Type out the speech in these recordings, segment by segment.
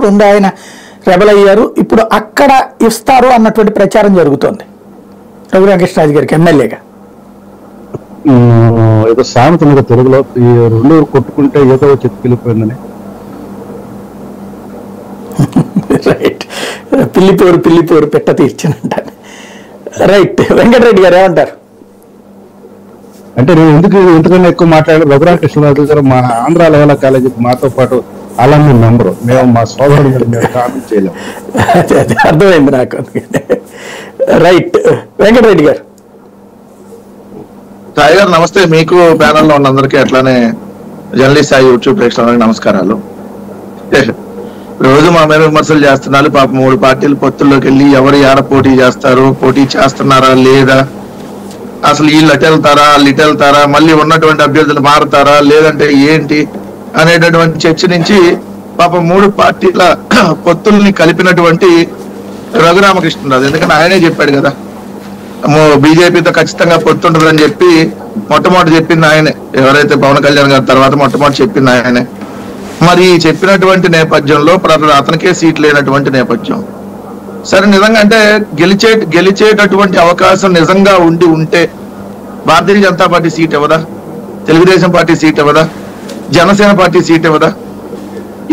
రెండు ఆయన రెబల్ అయ్యారు. ఇప్పుడు అక్కడ ఇస్తారు అన్నటువంటి ప్రచారం జరుగుతోంది రఘురామకృష్ణరాజు గారికి ఎమ్మెల్యేగా. ఏదో సామెత మీద తెలుగులో ఈ రెండు కొట్టుకుంటే ఏదో చెట్టుకెళ్ళిపోయిందని. రైట్, పిల్లిపోరు పెట్ట తీర్చినంట. రైట్, వెంకటరెడ్డి గారు ఏమంటారు? అంటే నేను ఎందుకు ఇంతకన్నా ఎక్కువ మాట్లాడారు, రఘురామకృష్ణరాజు గారు మా ఆంధ్ర లయోలా కాలేజీ మాతో పాటు అలా మీరు నంబరు, మేము మా సోదరుడు మీద మేము కామెంట్ చేయలేము. అదే అర్థమైంది నాకు. రైట్, వెంకటరెడ్డి గారు. సాయి గారు నమస్తే. మీకు ప్యానల్లో ఉన్న అందరికీ అట్లానే జర్నలిస్ట్ సాయి యూట్యూబ్ ప్రేక్షకులందరికీ నమస్కారాలు. రోజు మా మీద విమర్శలు చేస్తున్నారు. పాప 3 పార్టీలు పొత్తుల్లోకి వెళ్ళి ఎవరు ఏడ పోటీ చేస్తారు, పోటీ చేస్తున్నారా లేదా, అసలు వీళ్ళు అటు వెళ్తారా వాళ్ళు ఇటు వెళ్తారా, మళ్ళీ ఉన్నటువంటి అభ్యర్థులు మారుతారా లేదంటే ఏంటి అనేటటువంటి చర్చ నుంచి పాప 3 పార్టీల పొత్తుల్ని కలిపినటువంటి రఘురామకృష్ణరాజు, ఎందుకంటే ఆయనే చెప్పాడు కదా బీజేపీతో ఖచ్చితంగా పొత్తుంటుందని చెప్పి మొట్టమొదటి చెప్పింది ఆయనే. ఎవరైతే పవన్ కళ్యాణ్ గారి తర్వాత మొట్టమొదటి చెప్పింది ఆయనే. మరి చెప్పినటువంటి నేపథ్యంలో అతనికే సీట్ లేనటువంటి నేపథ్యం. సరే, నిజంగా అంటే గెలిచేటటువంటి అవకాశం నిజంగా ఉంటే భారతీయ జనతా పార్టీ సీట్ ఇవ్వదా, తెలుగుదేశం పార్టీ సీట్ ఇవ్వదా, జనసేన పార్టీ సీట్ ఇవ్వదా?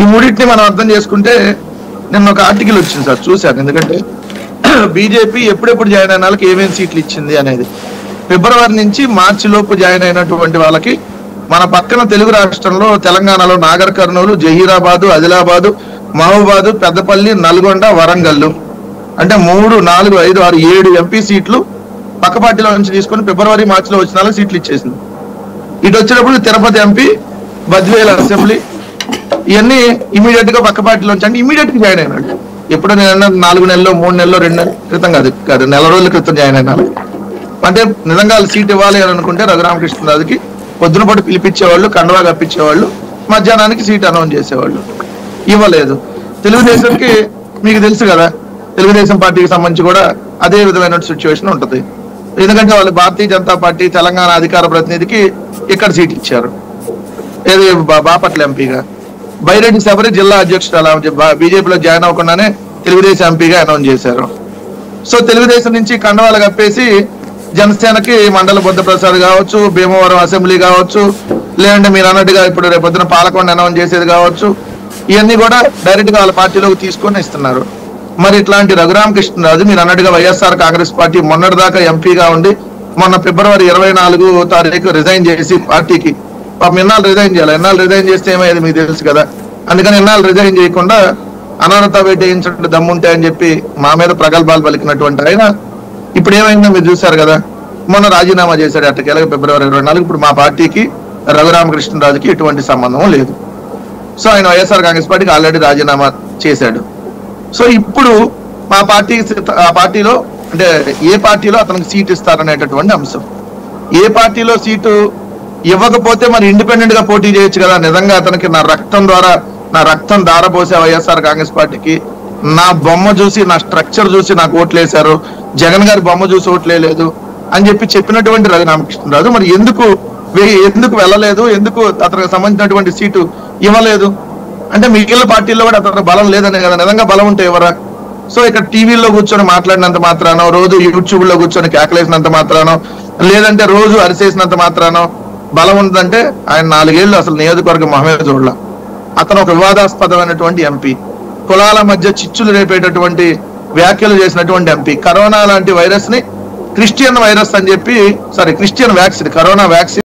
ఈ మూడింటిని మనం అర్థం చేసుకుంటే నిన్న ఒక ఆర్టికల్ వచ్చింది సార్, చూశాను. ఎందుకంటే బీజేపీ ఎప్పుడెప్పుడు జాయిన్ అయిన వాళ్ళకి ఏమేమి సీట్లు ఇచ్చింది అనేది. ఫిబ్రవరి నుంచి మార్చి లోపు జాయిన్ అయినటువంటి వాళ్ళకి మన పక్కన తెలుగు రాష్ట్రంలో తెలంగాణలో నాగర్ కర్నూలు, జహీరాబాదు, ఆదిలాబాదు, మహబూబాదు, పెద్దపల్లి, నల్గొండ, వరంగల్ అంటే 3, 4, 5, 6, 7 ఎంపీ సీట్లు పక్క పార్టీలో నుంచి తీసుకొని ఫిబ్రవరి మార్చిలో వచ్చిన వాళ్ళకి సీట్లు ఇచ్చేసింది. ఇటు వచ్చినప్పుడు తిరుపతి ఎంపీ, బద్వేల్ అసెంబ్లీ ఇవన్నీ ఇమీడియట్ గా పక్క పార్టీలోంచి అంటే ఇమీడియట్ గా జాయిన్ అయినాడు. ఎప్పుడో నేను 4 నెలల్లో 3 నెలల్లో 2 నెలల క్రితం కాదు నెల రోజుల క్రితం జాయిన్ అయినాను. అంటే నిజంగా సీట్ ఇవ్వాలి అని అనుకుంటే రఘురామకృష్ణరాజుకి పొద్దున పాటు పిలిపించేవాళ్ళు, కండవా కప్పించేవాళ్ళు, మధ్యాహ్నానికి సీట్ అనౌన్స్ చేసేవాళ్ళు. ఇవ్వలేదు. తెలుగుదేశంకి మీకు తెలుసు కదా, తెలుగుదేశం పార్టీకి సంబంధించి కూడా అదే విధమైన సిచ్యువేషన్ ఉంటుంది. ఎందుకంటే వాళ్ళు భారతీయ జనతా పార్టీ తెలంగాణ అధికార ప్రతినిధికి ఇక్కడ సీట్ ఇచ్చారు, ఏది బాపట్ల ఎంపీగా. బైరెడ్డి శబరి జిల్లా అధ్యక్షుడు అలా బీజేపీలో జాయిన్ అవ్వకుండానే తెలుగుదేశం ఎంపీగా అనౌన్స్ చేశారు. సో తెలుగుదేశం నుంచి కండవాలు కప్పేసి జనసేనకి మండల బుద్ధప్రసాద్ కావచ్చు, భీమవరం అసెంబ్లీ కావచ్చు, లేదంటే మీరు అన్నట్టుగా ఇప్పుడు రేపొద్దున పాలకొండ అనౌన్స్ చేసేది కావచ్చు, ఇవన్నీ కూడా డైరెక్ట్ గా వాళ్ళ పార్టీలోకి తీసుకొని ఇస్తున్నారు. మరి ఇట్లాంటి రఘురామకృష్ణరాజు మీరు అన్నట్టుగా వైఎస్ఆర్ కాంగ్రెస్ పార్టీ మొన్నటిదాకా ఎంపీగా ఉండి మొన్న ఫిబ్రవరి 24వ తారీఖు రిజైన్ చేసి పార్టీకి పాపం ఎన్నాళ్ళు రిజైన్ చేయాలి, ఎన్నాళ్ళు రిజైన్ చేస్తే ఏమయ్యేది మీకు తెలుసు కదా. అందుకని ఎన్నాళ్ళు రిజైన్ చేయకుండా అనర్హత వేయించడం దమ్ముంటాయని చెప్పి మా మీద ప్రగల్భాలు పలికినటువంటి ఆయన ఇప్పుడు ఏమైందో మీరు చూశారు కదా, మొన్న రాజీనామా చేశాడు అట్టకేలాగా ఫిబ్రవరి 24. ఇప్పుడు మా పార్టీకి రఘురామకృష్ణరాజుకి ఎటువంటి సంబంధం లేదు. సో ఆయన వైఎస్ఆర్ కాంగ్రెస్ పార్టీకి ఆల్రెడీ రాజీనామా చేశాడు. సో ఇప్పుడు మా పార్టీలో అంటే ఏ పార్టీలో అతనికి సీట్ ఇస్తారనేటటువంటి అంశం. ఏ పార్టీలో సీటు ఇవ్వకపోతే మరి ఇండిపెండెంట్ గా పోటీ చేయొచ్చు కదా. నిజంగా అతనికి నా రక్తం దారపోసే వైఎస్ఆర్ కాంగ్రెస్ పార్టీకి నా బొమ్మ చూసి, నా స్ట్రక్చర్ చూసి నాకు ఓట్లేశారు, జగన్ గారి బొమ్మ చూసి ఓట్లేదు అని చెప్పినటువంటి రఘురామకృష్ణరాజు మరి ఎందుకు వెళ్ళలేదు, ఎందుకు అతనికి సంబంధించినటువంటి సీటు ఇవ్వలేదు అంటే మిగిలిన పార్టీల్లో కూడా అతనికి బలం లేదనే కదా. నిజంగా బలం ఉంటే ఎవరా? సో ఇక్కడ టీవీలో కూర్చొని మాట్లాడినంత మాత్రానో, రోజు యూట్యూబ్ లో కూర్చొని కేకలేసినంత మాత్రానో, లేదంటే రోజు అరిసేసినంత మాత్రానో బలం ఉందంటే ఆయన 4 ఏళ్ళు అసలు నియోజకవర్గం మొహమే చూడాల. అతను ఒక వివాదాస్పదమైనటువంటి ఎంపీ, కులాల మధ్య చిచ్చులు రేపేటటువంటి వ్యాఖ్యలు చేసినటువంటి ఎంపీ, కరోనా లాంటి వైరస్ ని క్రిస్టియన్ వైరస్ అని చెప్పి క్రిస్టియన్ వ్యాక్సిన్, కరోనా వ్యాక్సిన్